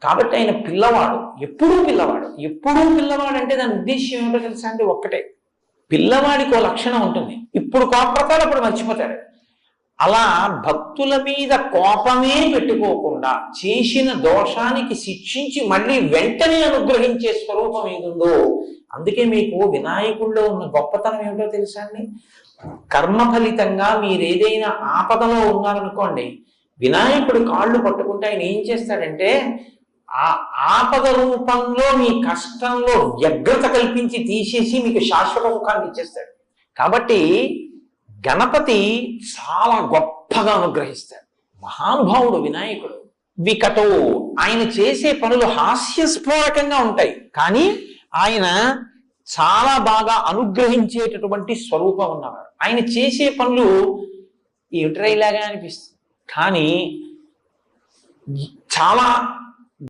కాబట్టి ఆయన పిల్లవాడు, ఎప్పుడూ పిల్లవాడు. ఎప్పుడూ పిల్లవాడు అంటే దాని ఉద్దేశ్యం ఏమిటో తెలుసా అంటే ఒక్కటే, పిల్లవాడికి ఓ లక్షణం ఉంటుంది, ఇప్పుడు కోపడతాడు అప్పుడు మర్చిపోతాడు. అలా భక్తుల మీద కోపమే పెట్టుకోకుండా చేసిన దోషానికి శిక్షించి మళ్ళీ వెంటనే అనుగ్రహించే స్వరూపం ఏదుందో, అందుకే మీకు వినాయకుడిలో ఉన్న గొప్పతనం ఏమిటో తెలుసా అండి? కర్మ ఫలితంగా మీరు ఏదైనా ఆపదలో ఉన్నారనుకోండి, వినాయకుడు కాళ్ళు పట్టుకుంటే ఆయన ఏం చేస్తాడంటే ఆ ఆపద రూపంలో మీ కష్టంలో వ్యగ్రత కల్పించి తీసేసి మీకు శాశ్వత సుఖాన్ని ఇచ్చేస్తాడు. కాబట్టి గణపతి చాలా గొప్పగా అనుగ్రహిస్తాడు. మహానుభావుడు వినాయకుడు. వికటో, ఆయన చేసే పనులు హాస్యస్ఫోరకంగా ఉంటాయి, కానీ ఆయన చాలా బాగా అనుగ్రహించేటటువంటి స్వరూపం ఉన్నవాడు. ఆయన చేసే పనులు ఏమిట్రా ఇలాగా అనిపిస్తుంది, కానీ చాలా